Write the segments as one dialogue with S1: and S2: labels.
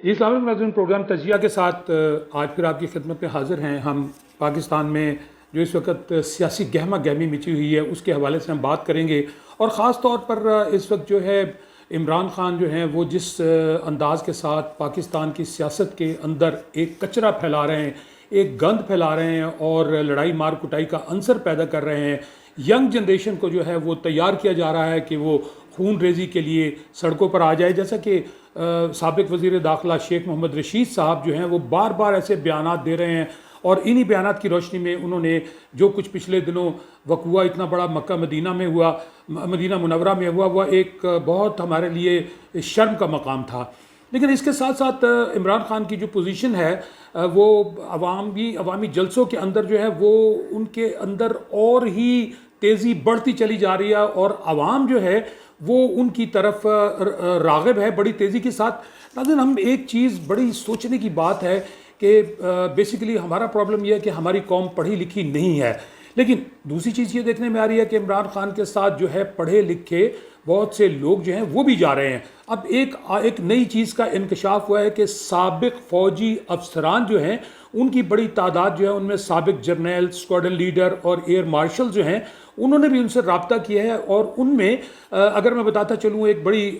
S1: Islamic ناظرین programme تجزیہ کے ساتھ آج پھر آپ کی خدمت میں حاضر ہیں۔ ہم پاکستان میں جو اس وقت سیاسی گہمہ گہمی مچی ہوئی ہے اس کے حوالے سے ہم بات کریں گے، اور خاص طور پر اس وقت جو ہے عمران خان جو ہیں وہ جس انداز کے ساتھ پاکستان کی سیاست کے اندر ایک کچرا پھیلا رہے ہیں، ایک گند پھیلا رہے ہیں اور لڑائی مار کٹائی کا عنصر پیدا کر رہے ہیں۔ ینگ جنریشن کو جو ہے وہ تیار کیا جا رہا ہے کہ وہ خون ریزی کے لیے سڑکوں پر آ جائے، جیسا کہ سابق وزیر داخلہ شیخ محمد رشید صاحب جو ہیں وہ بار بار ایسے بیانات دے رہے ہیں، اور انہی بیانات کی روشنی میں انہوں نے جو کچھ پچھلے دنوں وقوع اتنا بڑا مکہ مدینہ میں ہوا، مدینہ منورہ میں ہوا، وہ ایک بہت ہمارے لیے شرم کا مقام تھا۔ لیکن اس کے ساتھ ساتھ عمران خان کی جو پوزیشن ہے وہ عوامی جلسوں کے اندر جو ہے وہ ان کے اندر اور ہی تیزی بڑھتی چلی جا رہی ہے، اور عوام جو ہے وہ ان کی طرف راغب ہے بڑی تیزی کے ساتھ۔ ناظرین، ہم ایک چیز بڑی سوچنے کی بات ہے کہ بیسیکلی ہمارا پرابلم یہ ہے کہ ہماری قوم پڑھی لکھی نہیں ہے، لیکن دوسری چیز یہ دیکھنے میں آ رہی ہے کہ عمران خان کے ساتھ جو ہے پڑھے لکھے بہت سے لوگ جو ہیں وہ بھی جا رہے ہیں۔ اب ایک نئی چیز کا انکشاف ہوا ہے کہ سابق فوجی افسران جو ہیں ان کی بڑی تعداد جو ہے، ان میں سابق جرنیل، اسکواڈرن لیڈر اور ایئر مارشل جو ہیں انہوں نے بھی ان سے رابطہ کیا ہے، اور ان میں اگر میں بتاتا چلوں ایک بڑی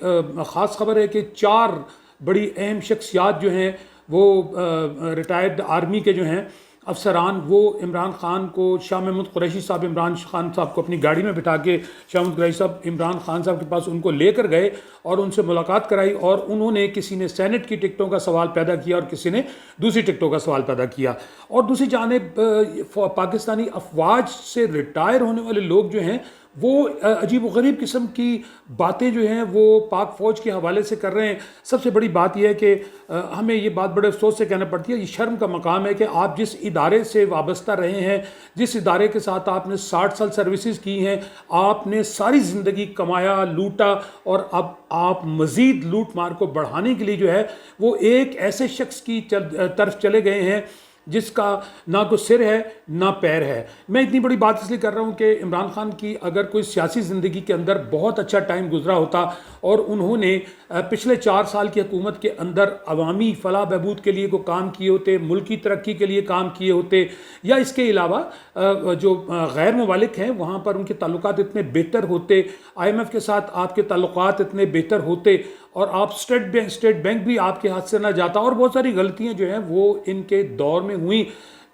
S1: خاص خبر ہے کہ 4 بڑی اہم شخصیات جو ہیں وہ ریٹائرڈ آرمی کے جو ہیں افسران، وہ عمران خان کو، شاہ محمود قریشی صاحب عمران خان صاحب کو اپنی گاڑی میں بٹھا کے شاہ محمود قریشی صاحب عمران خان صاحب کے پاس ان کو لے کر گئے اور ان سے ملاقات کرائی، اور انہوں نے کسی نے سینٹ کی ٹکٹوں کا سوال پیدا کیا اور کسی نے دوسری ٹکٹوں کا سوال پیدا کیا۔ اور دوسری جانب پاکستانی افواج سے ریٹائر ہونے والے لوگ جو ہیں وہ عجیب و غریب قسم کی باتیں جو ہیں وہ پاک فوج کے حوالے سے کر رہے ہیں۔ سب سے بڑی بات یہ ہے کہ ہمیں یہ بات بڑے افسوس سے کہنا پڑتی ہے، یہ شرم کا مقام ہے کہ آپ جس ادارے سے وابستہ رہے ہیں، جس ادارے کے ساتھ آپ نے 60 سال سروسز کی ہیں، آپ نے ساری زندگی کمایا، لوٹا، اور اب آپ مزید لوٹ مار کو بڑھانے کے لیے جو ہے وہ ایک ایسے شخص کی طرف چلے گئے ہیں جس کا نہ کوئی سر ہے نہ پیر ہے۔ میں اتنی بڑی بات اس لیے کر رہا ہوں کہ عمران خان کی اگر کوئی سیاسی زندگی کے اندر بہت اچھا ٹائم گزرا ہوتا اور انہوں نے پچھلے 4 سال کی حکومت کے اندر عوامی فلاح بہبود کے لیے کوئی کام کیے ہوتے، ملکی ترقی کے لیے کام کیے ہوتے، یا اس کے علاوہ جو غیر ممالک ہیں وہاں پر ان کے تعلقات اتنے بہتر ہوتے، IMF کے ساتھ آپ کے تعلقات اتنے بہتر ہوتے، اور آپ اسٹیٹ بینک بھی آپ کے ہاتھ سے نہ جاتا، اور بہت ساری غلطیاں جو ہیں وہ ان کے دور میں ہوئیں۔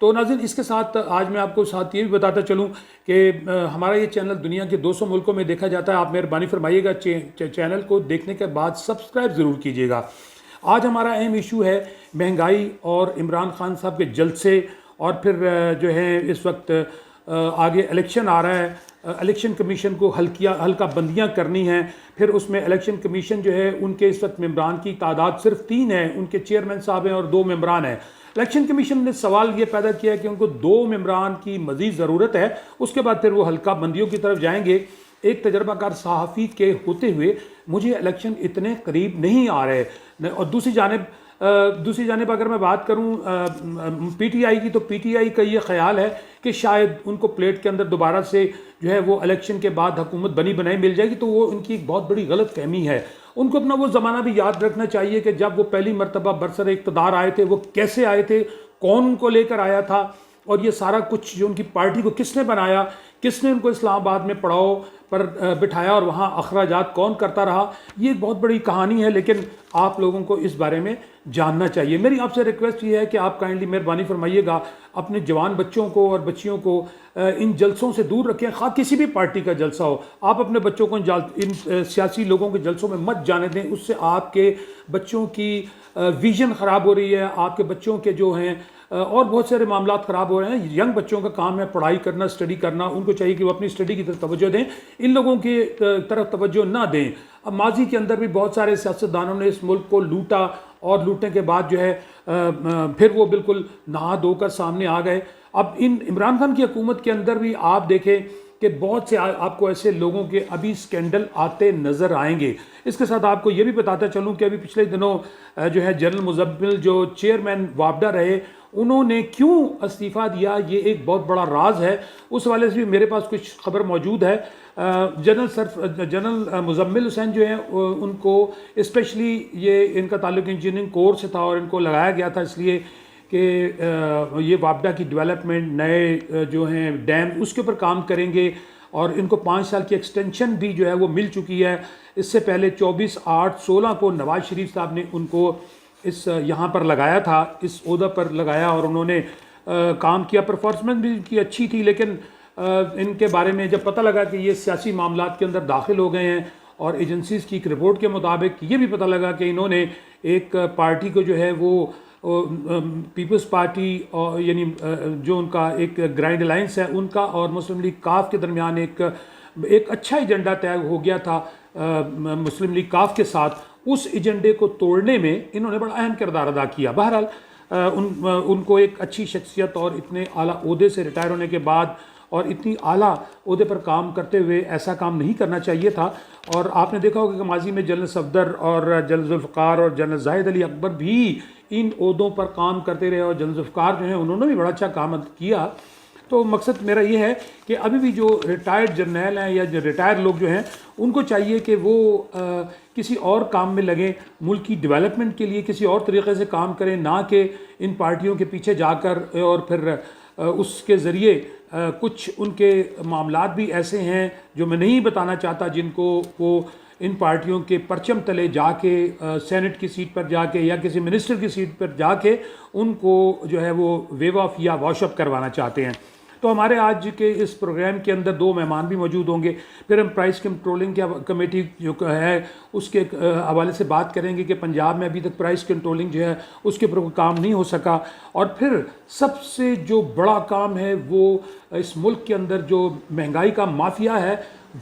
S1: تو ناظرین، اس کے ساتھ آج میں آپ کو ساتھ یہ بھی بتاتا چلوں کہ ہمارا یہ چینل دنیا کے 200 ملکوں میں دیکھا جاتا ہے۔ آپ مہربانی فرمائیے گا چینل کو دیکھنے کے بعد سبسکرائب ضرور کیجیے گا۔ آج ہمارا اہم ایشو ہے مہنگائی اور عمران خان صاحب کے جلسے، اور پھر جو ہے اس وقت آگے الیکشن آ رہا ہے، الیکشن کمیشن کو ہلکا بندیاں کرنی ہیں، پھر اس میں الیکشن کمیشن جو ہے ان کے اس وقت ممبران کی تعداد صرف 3 ہے، ان کے چیئرمین صاحب ہیں اور 2 ممبران ہیں۔ الیکشن کمیشن نے سوال یہ پیدا کیا ہے کہ ان کو 2 ممبران کی مزید ضرورت ہے، اس کے بعد پھر وہ ہلکا بندیوں کی طرف جائیں گے۔ ایک تجربہ کار صحافی کے ہوتے ہوئے مجھے الیکشن اتنے قریب نہیں آ رہے، اور دوسری جانب اگر میں بات کروں پی ٹی آئی کی، تو پی ٹی آئی کا یہ خیال ہے کہ شاید ان کو پلیٹ کے اندر دوبارہ سے جو ہے وہ الیکشن کے بعد حکومت بنی بنائی مل جائے گی، تو وہ ان کی ایک بہت بڑی غلط فہمی ہے۔ ان کو اپنا وہ زمانہ بھی یاد رکھنا چاہیے کہ جب وہ پہلی مرتبہ برسر اقتدار آئے تھے وہ کیسے آئے تھے، کون ان کو لے کر آیا تھا، اور یہ سارا کچھ جو ان کی پارٹی کو کس نے بنایا، کس نے ان کو اسلام آباد میں پڑاؤ پر بٹھایا، اور وہاں اخراجات کون کرتا رہا۔ یہ ایک بہت بڑی کہانی ہے، لیکن آپ لوگوں کو اس بارے میں جاننا چاہیے۔ میری آپ سے ریکویسٹ یہ ہے کہ آپ کائنڈلی مہربانی فرمائیے گا اپنے جوان بچوں کو اور بچیوں کو ان جلسوں سے دور رکھیں، خواہ کسی بھی پارٹی کا جلسہ ہو۔ آپ اپنے بچوں کو ان سیاسی لوگوں کے جلسوں میں مت جانے دیں، اس سے آپ کے بچوں کی ویژن خراب ہو رہی ہے، آپ کے بچوں کے جو ہیں اور بہت سارے معاملات خراب ہو رہے ہیں۔ ینگ بچوں کا کام ہے پڑھائی کرنا، اسٹڈی کرنا، ان کو چاہیے کہ وہ اپنی اسٹڈی کی طرف توجہ دیں، ان لوگوں کی طرف توجہ نہ دیں۔ اب ماضی کے اندر بھی بہت سارے سیاستدانوں نے اس ملک کو لوٹا، اور لوٹنے کے بعد جو ہے پھر وہ بالکل نہا دھو کر سامنے آ گئے۔ اب عمران خان کی حکومت کے اندر بھی آپ دیکھیں کہ بہت سے آپ کو ایسے لوگوں کے ابھی سکینڈل آتے نظر آئیں گے۔ اس کے ساتھ آپ کو یہ بھی بتاتا چلوں کہ ابھی پچھلے دنوں جو ہے جنرل مزمل جو چیئرمین وابڈا رہے، انہوں نے کیوں استعفیٰ دیا، یہ ایک بہت بڑا راز ہے. اس حوالے سے بھی میرے پاس کچھ خبر موجود ہے. جنرل مزمل حسین جو ہیں ان کو اسپیشلی یہ ان کا تعلق انجینئرنگ کور سے تھا اور ان کو لگایا گیا تھا اس لیے کہ یہ وابڈا کی ڈیولپمنٹ، نئے جو ہیں ڈیم، اس کے اوپر کام کریں گے، اور ان کو 5 سال کی ایکسٹینشن بھی جو ہے وہ مل چکی ہے. اس سے پہلے 24/8/16 کو نواز شریف صاحب نے ان کو اس یہاں پر لگایا تھا، اس عہدہ پر لگایا، اور انہوں نے کام کیا. پرفارمنس بھی ان کی اچھی تھی، لیکن ان کے بارے میں جب پتہ لگا کہ یہ سیاسی معاملات کے اندر داخل ہو گئے ہیں، اور ایجنسیز کی ایک رپورٹ کے مطابق یہ بھی پتہ لگا کہ انہوں نے ایک پارٹی کو جو ہے وہ پیپلز پارٹی، یعنی جو ان کا ایک گرینڈ الائنس ہے ان کا اور مسلم لیگ کاف کے درمیان ایک اچھا ایجنڈا طے ہو گیا تھا مسلم لیگ کاف کے ساتھ. اس ایجنڈے کو توڑنے میں انہوں نے بڑا اہم کردار ادا کیا. بہرحال ان کو ایک اچھی شخصیت اور اتنے اعلیٰ عہدے سے ریٹائر ہونے کے بعد اور اتنی اعلیٰ عہدے پر کام کرتے ہوئے ایسا کام نہیں کرنا چاہیے تھا. اور آپ نے دیکھا ہوگا کہ ماضی میں جنرل صفدر اور جنرل ذوالفقار اور جنرل زاہد علی اکبر بھی ان عہدوں پر کام کرتے رہے، اور جنرل ذوالفقار جو ہیں انہوں نے بھی بڑا اچھا کام کیا. تو مقصد میرا یہ ہے کہ ابھی بھی جو ریٹائرڈ جرنیل ہیں یا جو ریٹائر لوگ جو ہیں ان کو چاہیے کہ وہ کسی اور کام میں لگیں، ملک کی ڈیولپمنٹ کے لیے کسی اور طریقے سے کام کریں، نہ کہ ان پارٹیوں کے پیچھے جا کر. اور پھر اس کے ذریعے کچھ ان کے معاملات بھی ایسے ہیں جو میں نہیں بتانا چاہتا، جن کو وہ ان پارٹیوں کے پرچم تلے جا کے سینٹ کی سیٹ پر جا کے یا کسی منسٹر کی سیٹ پر جا کے ان کو جو ہے وہ ویو آف یا واش اپ کروانا چاہتے ہیں. تو ہمارے آج کے اس پروگرام کے اندر 2 مہمان بھی موجود ہوں گے. پھر ہم پرائس کنٹرولنگ کمیٹی جو ہے اس کے حوالے سے بات کریں گے کہ پنجاب میں ابھی تک پرائس کنٹرولنگ جو ہے اس کے اوپر کام نہیں ہو سکا. اور پھر سب سے جو بڑا کام ہے وہ اس ملک کے اندر جو مہنگائی کا مافیا ہے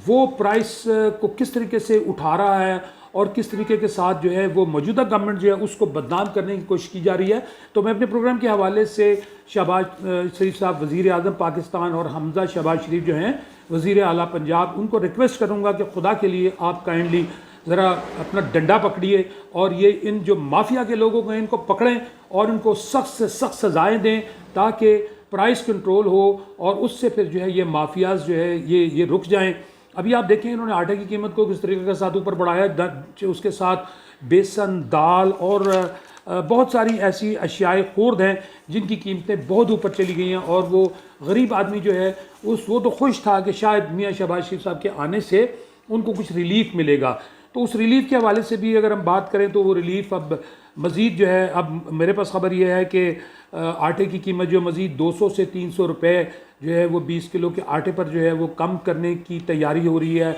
S1: وہ پرائس کو کس طریقے سے اٹھا رہا ہے اور کس طریقے کے ساتھ جو ہے وہ موجودہ گورنمنٹ جو ہے اس کو بدنام کرنے کی کوشش کی جا رہی ہے. تو میں اپنے پروگرام کے حوالے سے شہباز شریف صاحب وزیر اعظم پاکستان اور حمزہ شہباز شریف جو ہیں وزیر اعلیٰ پنجاب، ان کو ریکویسٹ کروں گا کہ خدا کے لیے آپ کائنڈلی ذرا اپنا ڈنڈا پکڑیے اور یہ ان جو مافیا کے لوگوں کو ان کو پکڑیں اور ان کو سخت سے سخت سزائیں دیں تاکہ پرائس کنٹرول ہو اور اس سے پھر جو ہے یہ مافیاز جو ہے یہ رک جائیں. ابھی آپ دیکھیں انہوں نے آٹے کی قیمت کو کس طریقے کے ساتھ اوپر بڑھایا، اس کے ساتھ بیسن، دال اور بہت ساری ایسی اشیاء خورد ہیں جن کی قیمتیں بہت اوپر چلی گئی ہیں. اور وہ غریب آدمی جو ہے وہ تو خوش تھا کہ شاید میاں شہباز شریف صاحب کے آنے سے ان کو کچھ ریلیف ملے گا. تو اس ریلیف کے حوالے سے بھی اگر ہم بات کریں تو وہ ریلیف اب مزید جو ہے، اب میرے پاس خبر یہ ہے کہ آٹے کی قیمت جو مزید 200 سے 300 روپے جو ہے وہ 20 کلو کے آٹے پر جو ہے وہ کم کرنے کی تیاری ہو رہی ہے.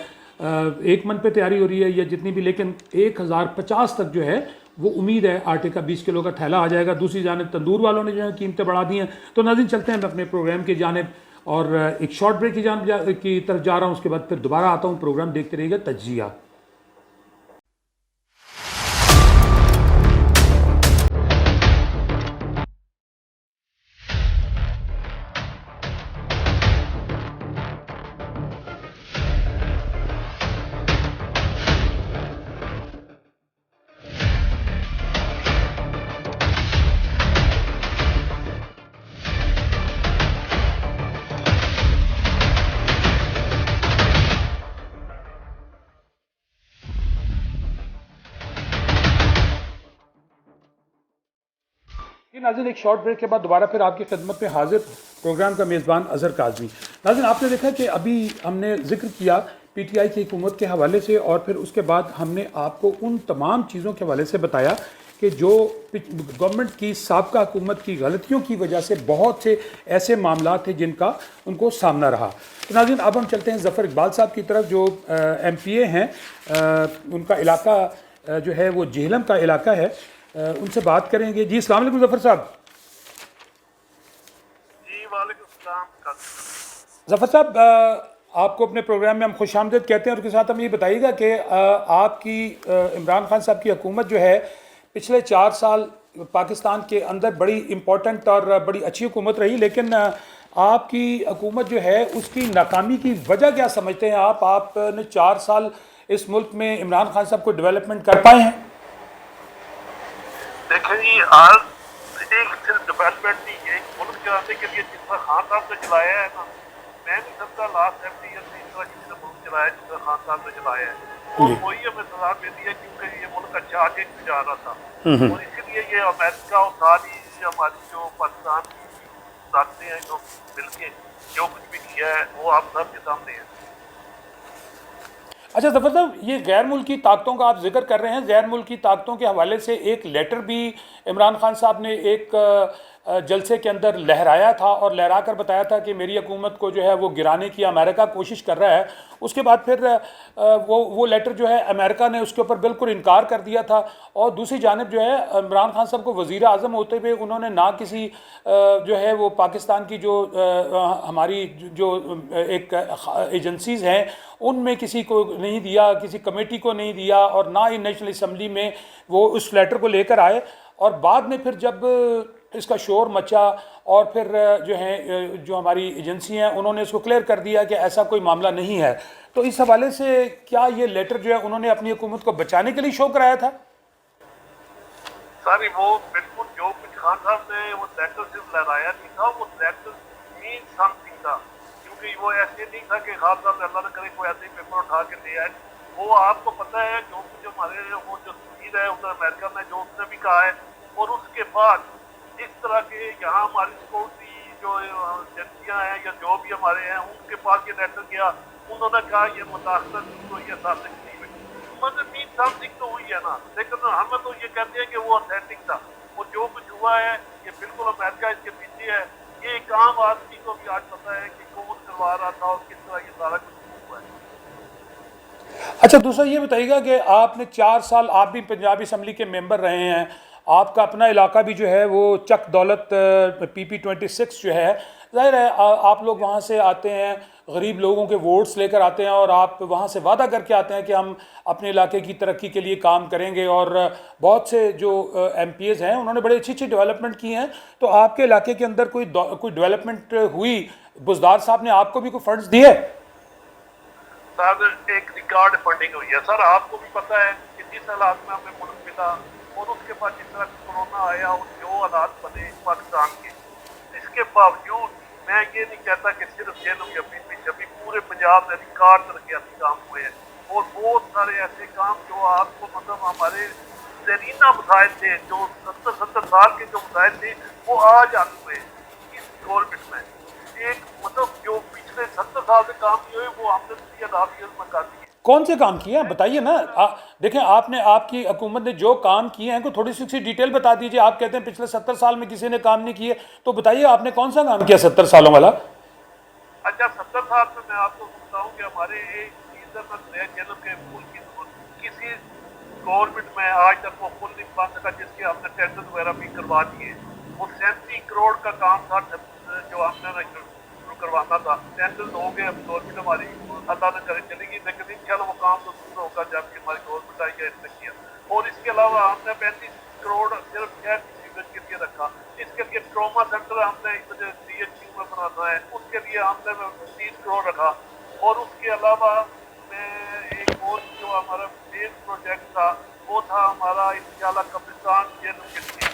S1: 1 من پہ تیاری ہو رہی ہے یا جتنی بھی، لیکن 1050 تک جو ہے وہ امید ہے آٹے کا 20 کلو کا تھیلا آ جائے گا. دوسری جانب تندور والوں نے جو ہے قیمتیں بڑھا دی ہیں. تو ناظرین چلتے ہیں اپنے پروگرام کی جانب اور ایک شارٹ بریک کی طرف جا رہا ہوں، اس کے بعد پھر دوبارہ آتا ہوں. پروگرام دیکھتے رہیے گا تجزیہ. ناظرین ایک شارٹ بریک کے بعد دوبارہ پھر آپ کی خدمت میں حاضر، پروگرام کا میزبان اظہر کاظمی. ناظرین آپ نے دیکھا کہ ابھی ہم نے ذکر کیا پی ٹی آئی کی حکومت کے حوالے سے، اور پھر اس کے بعد ہم نے آپ کو ان تمام چیزوں کے حوالے سے بتایا کہ جو گورنمنٹ کی سابقہ حکومت کی غلطیوں کی وجہ سے بہت سے ایسے معاملات تھے جن کا ان کو سامنا رہا. تو ناظرین اب ہم چلتے ہیں ظفر اقبال صاحب کی طرف جو ایم پی اے ہیں، ان کا علاقہ جو ہے وہ جہلم کا علاقہ ہے، ان سے بات کریں گے. جی السلام علیکم ظفر صاحب.
S2: جی وعلیکم السلام.
S1: ظفر صاحب آپ کو اپنے پروگرام میں ہم خوش آمدید کہتے ہیں، اور اس کے ساتھ ہم یہ بتائیے گا کہ آپ کی عمران خان صاحب کی حکومت جو ہے پچھلے 4 سال پاکستان کے اندر بڑی امپورٹنٹ اور بڑی اچھی حکومت رہی، لیکن آپ کی حکومت جو ہے اس کی ناکامی کی وجہ کیا سمجھتے ہیں آپ نے 4 سال اس ملک میں عمران خان صاحب کو ڈیولپمنٹ کر پائے ہیں؟
S2: دیکھیں جی، آج ایک صرف ڈیولپمنٹ چلانے کے لیے جس طرح خان صاحب نے چلایا ہے نا، میں نہیں سمجھتا لاسٹ 70 ایئر میں اس طرح کسی نے ملک چلایا جس طرح خان صاحب نے چلایا ہے، اور وہی ہمیں سزا ملی ہے کیونکہ یہ ملک اچھا آگے نہیں جا رہا تھا، اور اسی لیے یہ امریکہ اور ساری ہماری جو پاکستان کی طاقتیں ہیں جو مل کے جو کچھ بھی کیا ہے وہ آپ سب کے سامنے ہے۔
S1: اچھا ظفر صاحب، یہ غیر ملکی طاقتوں کا آپ ذکر کر رہے ہیں، غیر ملکی طاقتوں کے حوالے سے ایک لیٹر بھی عمران خان صاحب نے ایک جلسے کے اندر لہرایا تھا اور لہرا کر بتایا تھا کہ میری حکومت کو جو ہے وہ گرانے کی امریکہ کوشش کر رہا ہے۔ اس کے بعد پھر وہ لیٹر جو ہے امریکہ نے اس کے اوپر بالکل انکار کر دیا تھا، اور دوسری جانب جو ہے عمران خان صاحب کو وزیر اعظم ہوتے ہوئے انہوں نے نہ کسی جو ہے وہ پاکستان کی جو ہماری جو ایک ایجنسیز ہیں ان میں کسی کو نہیں دیا، کسی کمیٹی کو نہیں دیا، اور نہ ہی نیشنل اسمبلی میں وہ اس لیٹر کو لے کر آئے، اور بعد میں پھر جب اس کا شور مچا اور پھر جو ہے جو ہماری ایجنسی ہیں انہوں نے اس کو کلیئر کر دیا کہ ایسا کوئی معاملہ نہیں ہے، تو اس حوالے سے کیا یہ لیٹر جو ہے انہوں نے اپنی حکومت کو بچانے کے لیے شو کرایا تھا؟
S2: ساری وہ بالکل جو کچھ خان صاحب نے وہ لیٹر صرف لہرایا نہیں تھا، وہ لیٹر مین سم تھنگ تھا، کیونکہ وہ ایسے نہیں تھا کہ خان صاحب نے اللہ نہ کرے کوئی ایسے ہی پیپر اٹھا کے دے آئے، وہ آپ کو پتہ ہے جو کچھ ہمارے وہ جو سفیر ہے ادھر امریکہ میں جو اس نے بھی کہا ہے، اور اس کے بعد اس طرح کے یہاں ہماری سیکورٹی جو ایجنسیاں ہیں یا جو بھی ہمارے ہیں ان کے پاس یہ لیٹر گیا، انہوں نے کہا یہ مداخلت تو یہ صادق نہیں ہوئی، مطلب مین سم تھنگ تو ہوئی ہے نا، لیکن ہمیں تو یہ کہتے ہیں کہ وہ اتھینٹک تھا، اور جو کچھ ہوا ہے یہ بالکل امریکہ اس کے پیچھے ہے، یہ ایک عام آدمی کو بھی آج پتہ ہے کہ کون کروا رہا تھا اور کس طرح یہ سارا کچھ ہوا ہے۔
S1: اچھا دوسرا یہ بتائیے گا کہ آپ نے 4 سال آپ بھی پنجاب اسمبلی کے ممبر رہے ہیں، آپ کا اپنا علاقہ بھی جو ہے وہ چک دولت PP 26 جو ہے، ظاہر ہے آپ لوگ وہاں سے آتے ہیں، غریب لوگوں کے ووٹس لے کر آتے ہیں، اور آپ وہاں سے وعدہ کر کے آتے ہیں کہ ہم اپنے علاقے کی ترقی کے لیے کام کریں گے، اور بہت سے جو MPs ہیں انہوں نے بڑے اچھی ڈیولپمنٹ کی ہیں، تو آپ کے علاقے کے اندر کوئی ڈیولپمنٹ ہوئی؟ بزدار صاحب نے آپ کو بھی کوئی فنڈز دیے؟
S2: سر ایک ریکارڈ فنڈنگ ہوئی ہے، سر آپ کو بھی پتہ ہے کہ جس حالات میں ہمیں ملک ملا اور اس کے بعد جس طرح کورونا آیا اور جو حالات بنے پاکستان کے، اس کے باوجود میں یہ نہیں کہتا کہ صرف جیلوں یا شبی پورے پنجاب میں ریکارڈ ترقیاتی کام ہوئے ہیں، اور بہت سارے ایسے کام جو آپ کو مطلب ہمارے زیرینہ مسائل تھے جو 70 سال کے جو مسائل تھے وہ آج حل ہوئے اس گورنمنٹ میں، ایک مطلب جو پچھلے 70 سال سے کام کیے ہوئے وہ ہم نے 3.5 ایئر میں کر دیے۔
S1: کون سے کام کیے ہیں بتائیے نا، دیکھیں آپ کی حکومت نے جو کام کیے ہیں کو تھوڑی سی ڈیٹیل بتا دیجئے، آپ کہتے ہیں پچھلے 70 سال میں کسی نے کام نہیں کیے، تو بتائیے آپ نے کون سا کام کیا 70 سالوں والا؟
S2: اچھا 70 سال میں آپ کو بتاؤں کہ ہمارے ایک سیزن میں جیلوں کے پول کی کسی گورنمنٹ میں آج تک وہ پل نہیں بن سکا جس کے ہم نے ٹینڈر وغیرہ بھی کروا دیے، وہ 37 کروڑ کا کام تھا جو ہم نے شروع کروانا تھا، ٹینڈر ہو گئے، اب گورنمنٹ ہماری اللہ نہ کرے چلے گی، لیکن انشاءاللہ وہ کام تو ضرور ہوگا جب کہ ہماری گورنمنٹ آئی ہے اس نے کیا، اور اس کے علاوہ ہم نے 35 کروڑ صرف شہر کی سیوریج کے لیے رکھا، اس کے لیے ٹراما سینٹر ہم نے CHU میں بنانا ہے، اس کے لیے ہم نے 30 کروڑ رکھا، اور اس کے علاوہ میں ایک اور جو ہمارا مین پروجیکٹ تھا وہ تھا ہمارا انشاءاللہ قبرستان جیلوں کے لیے،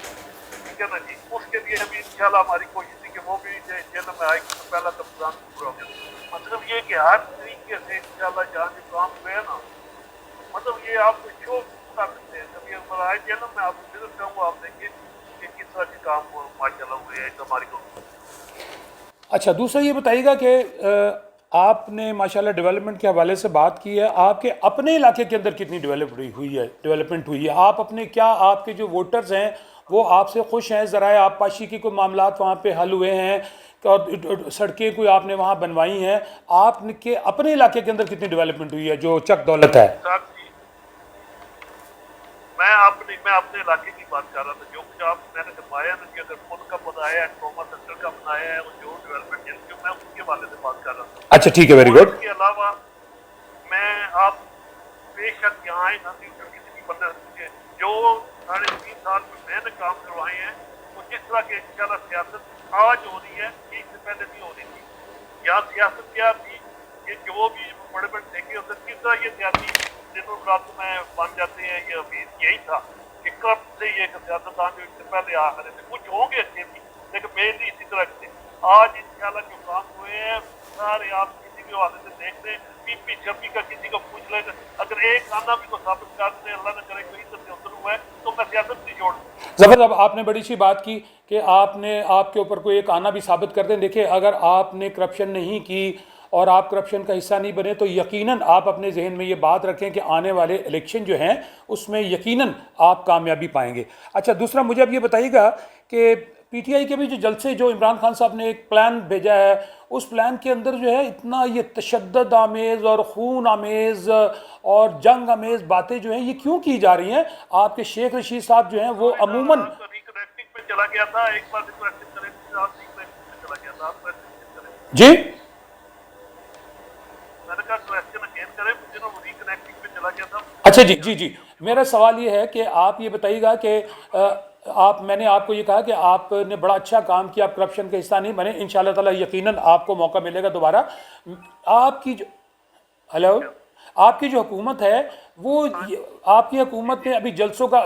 S2: ٹھیک ہے نا جی، اس کے لیے بھی انشاءاللہ ہماری کوشش تھی کہ وہ بھی جیل میں آئے گی تو پہلا قبرستان پورا ہو گیا، مطلب یہ کہ ہر طریقے سے انشاءاللہ جہاں جو کام ہوئے نا، مطلب یہ آپ کو شو کر سکتے ہیں، کبھی اگر آئے جیلوں میں آپ کو وزٹ کروں گا، آپ دیکھیں کہ کس طرح کے کام ماشاءاللہ ہوئے ہیں ہماری کو۔
S1: اچھا دوسرا یہ بتائیے گا کہ آپ نے ماشاءاللہ ڈیولپمنٹ کے حوالے سے بات کی ہے، آپ کے اپنے علاقے کے اندر کتنی ڈیولپمنٹ ہوئی ہے؟ آپ اپنے کیا آپ کے جو ووٹرز ہیں وہ آپ سے خوش ہیں؟ ذرائع آبپاشی کی کوئی معاملات وہاں پہ حل ہوئے ہیں، اور سڑکیں کوئی آپ نے وہاں بنوائی ہیں؟ آپ کے اپنے علاقے کے اندر کتنی ڈیولپمنٹ ہوئی ہے جو چک دولت ہے؟
S2: میں اپنے علاقے کی بات کر رہا تھا، جو کچھ آپ میں نے کروایا نا کہ اگر پل کا بنایا ہے، ٹراما سینٹر کا بنایا ہے، اور جو ڈیولپمنٹ جن کی میں اس کے حوالے سے بات کر رہا تھا۔
S1: اچھا ٹھیک ہے، ویری گڈ۔
S2: اس کے علاوہ میں آپ بے شک یہاں آئے نا کسی بھی بندے سے جو 3.5 سال میں نے کام کروائے ہیں، وہ جس طرح کی انشاءاللہ سیاست آج ہو رہی ہے یہ اس سے پہلے نہیں ہو رہی تھی، یا سیاست کیا تھی کہ جو بھی بڑے بڑے ٹھیکے ہوتے کس طرح یہ سیاسی دنوں راتوں میں بن جاتے ہیں، یہ یہی تھا کہ کرپٹ سے یہ سیاستدان جو اس سے پہلے آ رہے تھے، کچھ ہوں گے اچھے بھی لیکن مینلی اسی طرح کے تھے. آج انشاءاللہ جو کام ہوئے ہیں سارے آپ کسی بھی حوالے سے دیکھ لیں, پی پی چھپی کا کسی کو پوچھ لیں, اگر ایک آنا بھی کو ثابت کر دیں, اللہ نہ کرے کوئی ادھر سے ادھر ہوا ہے تو میں سیاست نہیں چھوڑ.
S1: ظفر صاحب آپ نے بڑی سی بات کی کہ آپ کے اوپر کوئی ایک آنا بھی ثابت کر دیں. دیکھیں اگر آپ نے کرپشن نہیں کی اور آپ کرپشن کا حصہ نہیں بنے تو یقیناً آپ اپنے ذہن میں یہ بات رکھیں کہ آنے والے الیکشن جو ہیں اس میں یقیناً آپ کامیابی پائیں گے. اچھا دوسرا مجھے اب یہ بتائیے گا کہ پی ٹی آئی کے بھی جو جلسے جو عمران خان صاحب نے ایک پلان بھیجا ہے اس پلان کے اندر جو ہے اتنا یہ تشدد آمیز اور خون آمیز اور جنگ آمیز باتیں جو ہیں یہ کیوں کی جا رہی ہیں؟ آپ کے شیخ رشید صاحب جو ہیں وہ عموماً
S2: ریکنیکٹنگ پہ چلا گیا تھا, ایک بار ریکنیکٹنگ کریں آپ ریکنیکٹنگ پہ چلا گیا تھا, آپ ریکنیکٹنگ کریں.
S1: جی
S2: میں نے کہا کویسچن اگین کریں, مجھے نا ریکنیکٹنگ پہ چلا گیا تھا.
S1: اچھا جی میرا سوال یہ ہے کہ آپ یہ بتائیے گا کہ میں نے آپ کو یہ کہا کہ آپ نے بڑا اچھا کام کیا, آپ کرپشن کا حصہ نہیں بنے, انشاءاللہ تعالی یقیناً آپ کو موقع ملے گا دوبارہ. آپ کی جو ہیلو آپ کی جو حکومت ہے وہ آپ کی حکومت نے ابھی جلسوں کا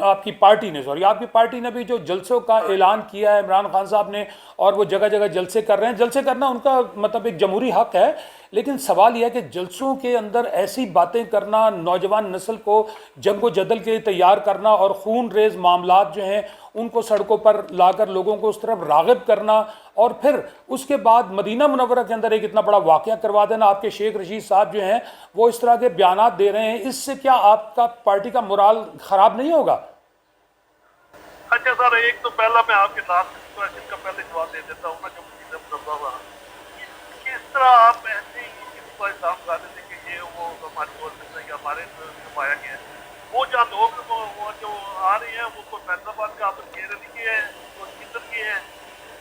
S1: آپ کی پارٹی نے ابھی جو جلسوں کا اعلان کیا ہے عمران خان صاحب نے, اور وہ جگہ جگہ جلسے کر رہے ہیں. جلسے کرنا ان کا مطلب ایک جمہوری حق ہے, لیکن سوال یہ ہے کہ جلسوں کے اندر ایسی باتیں کرنا, نوجوان نسل کو جنگ و جدل کے لیے تیار کرنا اور خون ریز معاملات جو ہیں ان کو سڑکوں پر لا کر لوگوں کو اس طرف راغب کرنا, اور پھر اس کے بعد مدینہ منورہ کے اندر ایک اتنا بڑا واقعہ کروا دینا. آپ کے شیخ رشید صاحب جو ہیں وہ اس طرح کے بیانات دے رہے ہیں, اس سے کیا آپ کا پارٹی کا مورال خراب نہیں ہوگا؟
S2: اچھا سر, ایک تو پہلا میں آپ کے لاسٹ کویسچن کا پہلے جواب دے دیتا ہوں نا, جو مجھے منظم ہوا کس طرح آپ ایسے ہی کسی کو الزام لگا دیتے کہ یہ وہ ہماری گورنمنٹ نے یا ہمارے چھپایا گیا ہے. وہ جہاں لوگ وہ جو آ رہے ہیں وہ کوئی فیصلہ باد کا آپ کیرل کے ہیں, کوئی کدھر کے ہیں,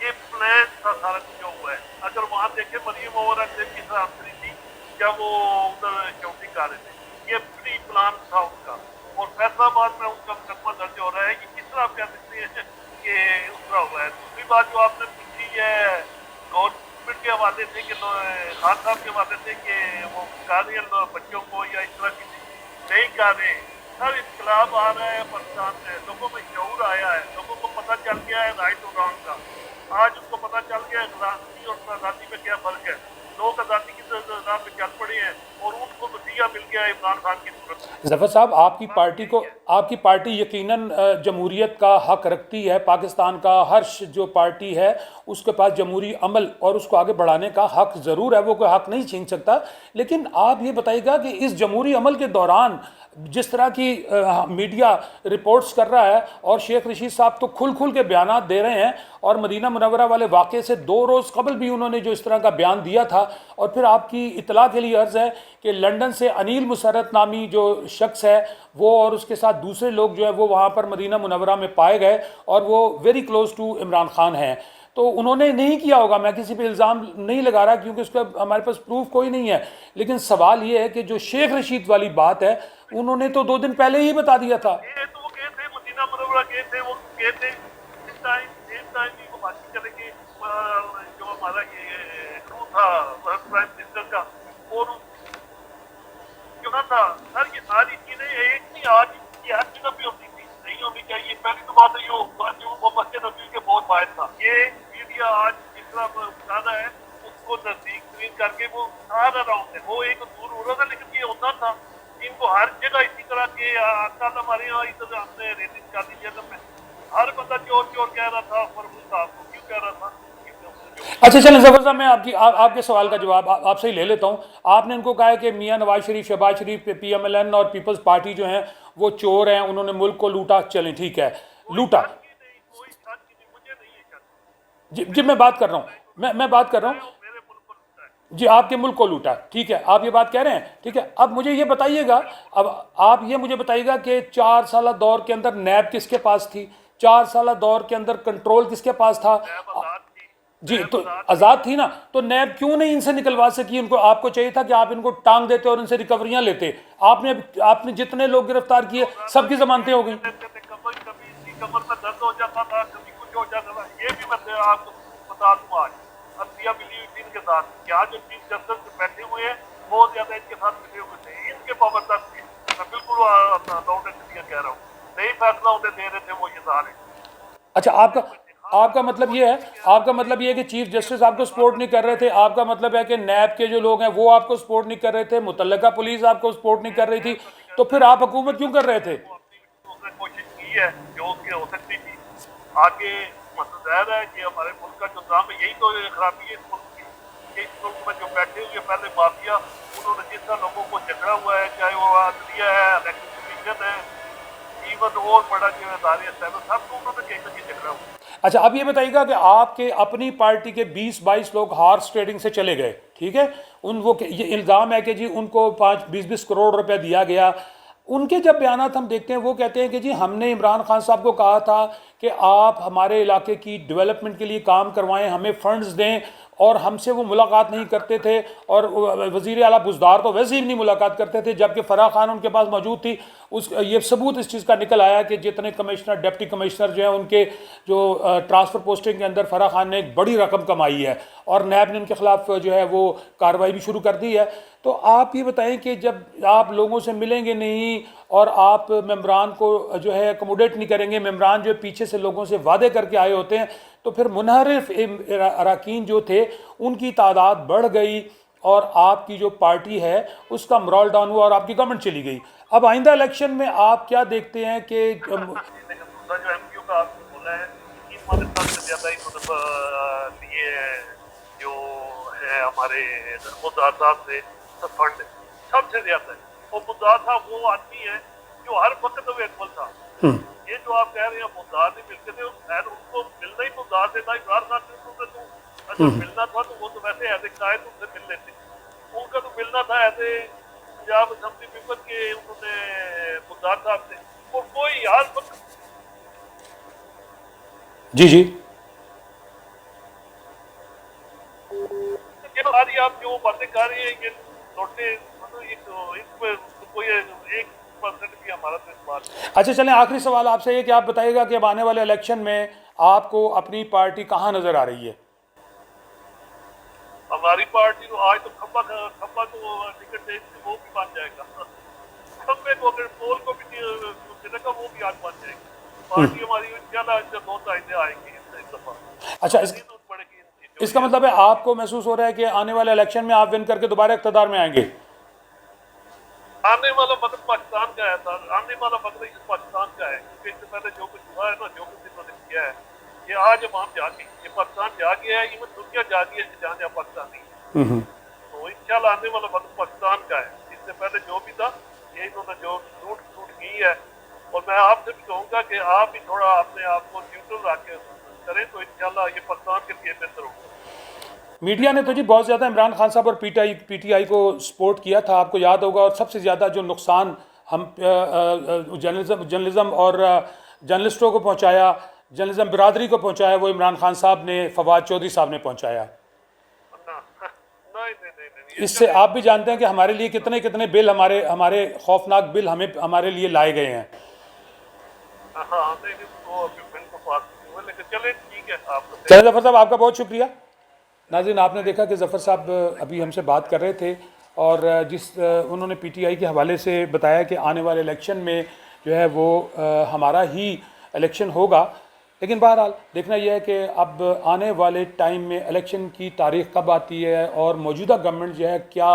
S2: یہ پلان تھا سارا کچھ جو ہوا ہے. اگر وہاں دیکھیں مریم اور کی طرح آمدنی تھی جب وہ ادھر چوٹی کر رہے تھے, یہ پری پلان تھا ان کا, اور فیصلہ باد میں ان کا مقدمہ درج ہو رہا ہے کہ کس طرح آپ کہہ سکتے ہیں کہ اس طرح ہوا ہے. دوسری بات جو آپ نے پوچھی ہے گورنمنٹ کے حوالے سے کہ خان صاحب کے حوالے سے کہ وہ کاریل بچوں کو یا اس طرح کسی نہیں کر رہے. سر انقلاب آ رہا ہے پاکستان میں, لوگوں میں شعور آیا ہے, لوگوں کو پتہ چل گیا ہے رائٹ اور رانگ کا. آج ان کو پتہ چل گیا ہے غلامی اور آزادی میں کیا فرق ہے. لوگ آزادی کی راہ پہ چل پڑے ہیں اور ان کو نتیجہ مل گیا ہے عمران خان کی صورت میں.
S1: ظفر صاحب آپ کی پارٹی یقیناً جمہوریت کا حق رکھتی ہے. پاکستان کا ہر جو پارٹی ہے اس کے پاس جمہوری عمل اور اس کو آگے بڑھانے کا حق ضرور ہے, وہ کوئی حق نہیں چھین سکتا. لیکن آپ یہ بتائیے گا کہ اس جمہوری عمل کے دوران جس طرح کی میڈیا رپورٹس کر رہا ہے, اور شیخ رشید صاحب تو کھل کے بیانات دے رہے ہیں, اور مدینہ منورہ والے واقعے سے 2 روز قبل بھی انہوں نے جو اس طرح کا بیان دیا تھا. اور پھر آپ کی اطلاع کے لیے عرض ہے کہ لنڈن سے انیل مسرت نامی جو شخص ہے وہ اور اس کے ساتھ دوسرے لوگ جو ہے وہ وہاں پر مدینہ منورہ میں پائے گئے, اور وہ very close to Imran Khan ہیں. تو انہوں نے نہیں کیا ہوگا, میں کسی پہ الزام نہیں لگا رہا کیونکہ اس کا ہمارے پاس پروف کوئی نہیں ہے, لیکن سوال یہ ہے کہ جو شیخ رشید والی بات ہے انہوں نے تو 2 دن پہلے ہی بتا دیا تھا.
S2: یہ تو وہ گئے تھے مدینہ منورہ گئے تھے, وہ گئے تھے اس ٹائم بھی وہ بات کریں گے جو ہمارا یہ کرو تھا پرائم منسٹر کا, اور کیوں نہ تھا. سر یہ ساری چیزیں ایک نہیں, آج یہ ہر جگہ پہ ہوتی تھی, نہیں ہونی چاہیے. پہلی تو بات ہے جو وہ مسجد نبوی کے بہت باہر تھا. یہ میڈیا آج جس طرح بتانا ہے اس کو نزدیک ترین کر کے وہ سارا راؤنڈ ہے, وہ ایک دور ہو رہا تھا, لیکن یہ ہوتا تھا ان کو ہر جگہ اسی طرح کے. کل ہمارے یہاں ادھر ہم نے ریلنگ کر دی جنم میں ہر بندہ چور کہہ رہا تھا, فرمود صاحب کو کیوں کہہ رہا تھا.
S1: اچھا چلیں ظفر صاحب, میں آپ کے سوال کا جواب آپ سے ہی لے لیتا ہوں. آپ نے ان کو کہا ہے کہ میاں نواز شریف, شہباز شریف, پی ایم ایل این اور پیپلز پارٹی جو ہیں وہ چور ہیں, انہوں نے ملک کو لوٹا. چلیں ٹھیک ہے, لوٹا. جی میں بات کر رہا ہوں, میں بات کر رہا ہوں جی, آپ کے ملک کو لوٹا, ٹھیک ہے, آپ یہ بات کہہ رہے ہیں, ٹھیک ہے. اب مجھے یہ بتائیے گا, اب آپ یہ مجھے بتائیے گا کہ 4 سالہ دور کے اندر نیب کس کے پاس تھی, 4 سالہ دور کے اندر کنٹرول کس کے پاس تھا؟ جی تو آزاد تھی نا, تو نیب کیوں نہیں ان سے نکلوا سکی؟ ان کو, آپ کو چاہیے تھا کہ آپ ان کو ٹانگ دیتے اور ان سے ریکوریاں لیتے. آپ نے جتنے لوگ گرفتار کیے سب کی ضمانتیں ہو گئیں.
S2: کبھی کمر میں درد ہو جاتا تھا, کبھی کچھ ہو جاتا تھا. یہ بھی میں آپ کو بتا دوں, آج عطیہ ملی ہوئی تھی ان کے ساتھ, کیا جو چیف جسٹس بیٹھے ہوئے ہیں بہت زیادہ ان کے ساتھ ملے ہوئے تھے, ان کے پابندہ تھے. میں بالکل اپنا اکاؤنٹ کہہ رہا ہوں, نہیں فیصلہ ہوتے دے رہے تھے وہ یہ سارے.
S1: اچھا, آپ کا آپ کا مطلب یہ ہے کہ چیف جسٹس آپ کو سپورٹ نہیں کر رہے تھے، آپ کا مطلب ہے کہ نیب کے جو لوگ ہیں وہ آپ کو سپورٹ نہیں کر رہے تھے، متعلقہ پولیس آپ کو سپورٹ نہیں کر رہی تھی، تو پھر آپ حکومت کیوں کر رہے تھے؟
S2: اس نے کوشش کی ہے جو اس کی ہو سکتی تھی. آگے مطلب ظاہر ہے کہ ہمارے ملک کا جو نظام ہے یہی تو خرابی ہے اس ملک کی کہ اس ملک میں جو بیٹھے ہوئے پہلے مافیا انہوں نے جس طرح لوگوں کو جھگڑا ہوا ہے، چاہے وہ عدلیہ ہے، الیکشن کمیشن ہے، ایون اور بڑا جو ادارے سب کو انہوں نے کہیں نہ کہیں جھگڑا ہوا.
S1: اچھا اب یہ بتائیے گا کہ آپ کے اپنی پارٹی کے 20-22 لوگ ہارس ٹریڈنگ سے چلے گئے، ٹھیک ہے، یہ الزام ہے کہ جی ان کو 20-20 کروڑ روپے دیا گیا. ان کے جب بیانات ہم دیکھتے ہیں وہ کہتے ہیں کہ جی ہم نے عمران خان صاحب کو کہا تھا کہ آپ ہمارے علاقے کی ڈیولپمنٹ کے لیے کام کروائیں، ہمیں فنڈز دیں، اور ہم سے وہ ملاقات نہیں کرتے تھے، اور وزیر اعلیٰ بزدار تو ویسے ہی نہیں ملاقات کرتے تھے جبکہ فراح خان ان کے پاس موجود تھی. یہ ثبوت اس چیز کا نکل آیا کہ جتنے کمشنر ڈپٹی کمشنر جو ہیں ان کے جو ٹرانسفر پوسٹنگ کے اندر فراح خان نے ایک بڑی رقم کمائی ہے، اور نیب نے ان کے خلاف جو ہے وہ کارروائی بھی شروع کر دی ہے. تو آپ یہ بتائیں کہ جب آپ لوگوں سے ملیں گے نہیں اور آپ ممبران کو جو ہے اکوموڈیٹ نہیں کریں گے، ممبران جو پیچھے سے لوگوں سے وعدے کر کے آئے ہوتے ہیں، تو پھر منحرف اراکین جو تھے ان کی تعداد بڑھ گئی اور آپ کی جو پارٹی ہے اس کا مرال ڈاؤن ہوا اور آپ کی گورنمنٹ چلی گئی. اب آئندہ الیکشن میں آپ کیا دیکھتے ہیں کہ
S2: دوسرا جو ایم کیو کا آپ نے بولا ہے کہ سب سے زیادہ لیے جو ہے ہمارے مزار صاحب سے فنڈ سب سے زیادہ ہے. اور مزار صاحب وہ آدمی ہے جو ہر وقت اویلیبل تھا. یہ جو آپ کہہ رہے ہیں مزار نہیں ملتے تھے، خیر ان کو ملنا ہی مزار سے تھا. عمران خان سے تو اگر ملنا تھا تو وہ تو ویسے ایز اے قائد ان سے مل لیتے. ان کا تو ملنا تھا ایز اے پنجاب اسمبلی ممبر کے انہوں نے مزار صاحب سے، اور کوئی آج وقت
S1: جی
S2: ساری آپ جو باتیں کر رہی ہیں یہ لوٹے کوئی 1% بھی ہمارا تو اس بات.
S1: اچھا چلیں آخری سوال آپ سے یہ کہ آپ بتائیے گا کہ اب آنے والے الیکشن میں آپ کو اپنی پارٹی کہاں نظر آ رہی ہے؟
S2: ہماری پارٹی تو آج تو کھمبا تو ٹکٹ دے وہ بھی بن جائے گا. کھمبے کو اگر پول کو بھی ملے گا وہ بھی آج بن جائے گی. پارٹی ہماری انشاءاللہ 2 آئندے آئیں گی اس دفعہ.
S1: اچھا اس کا مطلب ہے آپ کو محسوس ہو رہا ہے کہ آنے والے الیکشن میں آپ ون کر کے دوبارہ اقتدار میں آئیں گے؟
S2: آنے والا مطلب پاکستان کا ہے سر، آنے والا مطلب اس پاکستان کا ہے، کیونکہ اس سے پہلے جو کچھ ہوا ہے نا، جو کچھ انہوں نے کیا ہے، یہ آج اب ہم جاگے، یہ پاکستان جاگے ہے، ایون دنیا جاگی ہے جہاں جہاں پاکستان نہیں ہے. تو انشاءاللہ آنے والا مطلب پاکستان کا ہے. اس سے پہلے جو بھی تھا یہ انہوں نے جو لوٹ کی ہے. اور میں آپ سے بھی کہوں گا کہ آپ بھی تھوڑا اپنے آپ کو نیوٹرل رکھ کے کریں تو انشاءاللہ یہ پاکستان کے لیے بہتر ہوگا.
S1: میڈیا نے تو جی بہت زیادہ عمران خان صاحب اور پی ٹی آئی کو سپورٹ کیا تھا، آپ کو یاد ہوگا، اور سب سے زیادہ جو نقصان ہم جرنلزم اور جرنلسٹوں کو پہنچایا، جرنلزم برادری کو پہنچایا، وہ عمران خان صاحب نے، فواد چودھری صاحب نے پہنچایا. اس سے آپ بھی جانتے ہیں کہ ہمارے لیے کتنے بل ہمارے خوفناک بل ہمارے لیے لائے گئے ہیں. چلے ظفر صاحب آپ کا بہت شکریہ. ناظرین آپ نے دیکھا کہ ظفر صاحب ابھی ہم سے بات کر رہے تھے اور انہوں نے پی ٹی آئی کے حوالے سے بتایا کہ آنے والے الیکشن میں جو ہے وہ ہمارا ہی الیکشن ہوگا. لیکن بہرحال دیکھنا یہ ہے کہ اب آنے والے ٹائم میں الیکشن کی تاریخ کب آتی ہے اور موجودہ گورنمنٹ جو ہے کیا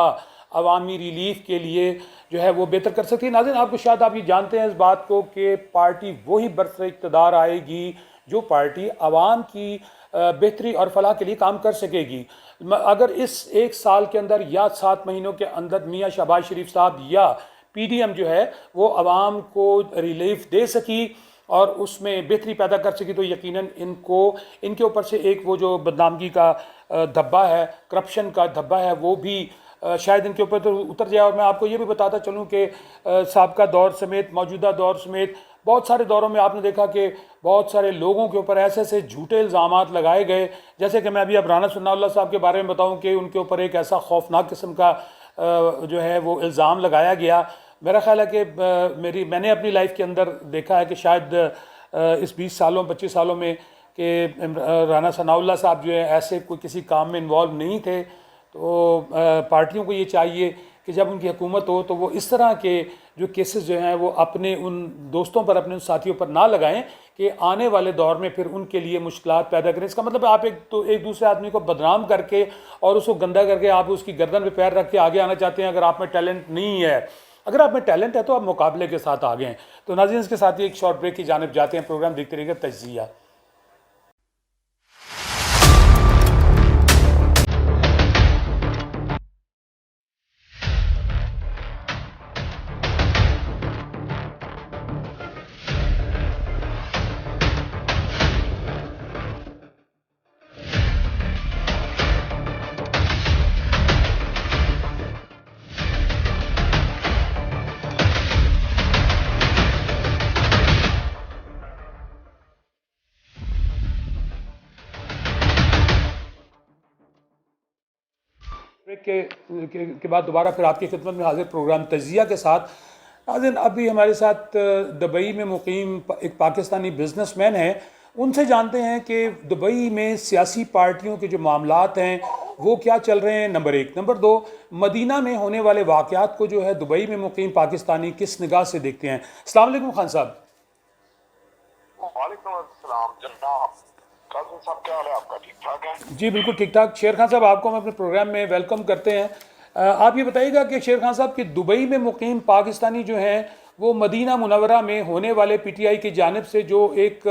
S1: عوامی ریلیف کے لیے جو ہے وہ بہتر کر سکتی ہے. ناظرین آپ کو شاید آپ یہ جانتے ہیں اس بات کو کہ پارٹی وہی برسر اقتدار آئے گی جو پارٹی عوام کی بہتری اور فلاح کے لیے کام کر سکے گی. اگر اس 1 سال کے اندر یا 7 مہینوں کے اندر میاں شہباز شریف صاحب یا پی ڈی ایم جو ہے وہ عوام کو ریلیف دے سکی اور اس میں بہتری پیدا کر سکی تو یقیناً ان کے اوپر سے ایک وہ جو بدنامگی کا دھبا ہے، کرپشن کا دھبا ہے، وہ بھی شاید ان کے اوپر تو اتر جائے. اور میں آپ کو یہ بھی بتاتا چلوں کہ سابقہ دور سمیت موجودہ دور سمیت بہت سارے دوروں میں آپ نے دیکھا کہ بہت سارے لوگوں کے اوپر ایسے جھوٹے الزامات لگائے گئے. جیسے کہ میں ابھی اب رانا ثناء اللہ صاحب کے بارے میں بتاؤں کہ ان کے اوپر ایک ایسا خوفناک قسم کا جو ہے وہ الزام لگایا گیا. میرا خیال ہے کہ میں نے اپنی لائف کے اندر دیکھا ہے کہ شاید اس 25 سالوں میں کہ رانا ثناء اللہ صاحب جو ہے ایسے کوئی کسی کام میں انوالو نہیں تھے. تو پارٹیوں کو یہ چاہیے کہ جب ان کی حکومت ہو تو وہ اس طرح کے جو کیسز جو ہیں وہ اپنے ان دوستوں پر اپنے ان ساتھیوں پر نہ لگائیں کہ آنے والے دور میں پھر ان کے لیے مشکلات پیدا کریں. اس کا مطلب آپ ایک دوسرے آدمی کو بدنام کر کے اور اس کو گندا کر کے آپ اس کی گردن پہ پیر رکھ کے آگے آنا چاہتے ہیں. اگر آپ میں ٹیلنٹ نہیں ہے، اگر آپ میں ٹیلنٹ ہے تو آپ مقابلے کے ساتھ آگے ہیں. تو ناظرین اس کے ساتھ ہی ایک شارٹ بریک کی جانب جاتے ہیں. پروگرام دیکھتے رہیے گا تجزیہ. بریک کے بعد دوبارہ پھر آپ کی خدمت میں حاضر پروگرام تجزیہ کے ساتھ. ناظرین ابھی ہمارے ساتھ دبئی میں مقیم ایک پاکستانی بزنس مین ہیں. ان سے جانتے ہیں کہ دبئی میں سیاسی پارٹیوں کے جو معاملات ہیں وہ کیا چل رہے ہیں، نمبر ایک. نمبر دو، مدینہ میں ہونے والے واقعات کو جو ہے دبئی میں مقیم پاکستانی کس نگاہ سے دیکھتے ہیں. السلام علیکم خان صاحب.
S3: وعلیکم السلام جناب. قاسم صاحب کیا حال ہے آپ کا؟ ٹھیک ٹھاک ہے؟
S1: جی بالکل ٹھیک ٹھاک. شیر خان صاحب آپ کو ہم اپنے پروگرام میں ویلکم کرتے ہیں. آپ یہ بتائیے گا کہ شیر خان صاحب کہ دبئی میں مقیم پاکستانی جو ہیں وہ مدینہ منورہ میں ہونے والے پی ٹی آئی کی جانب سے جو ایک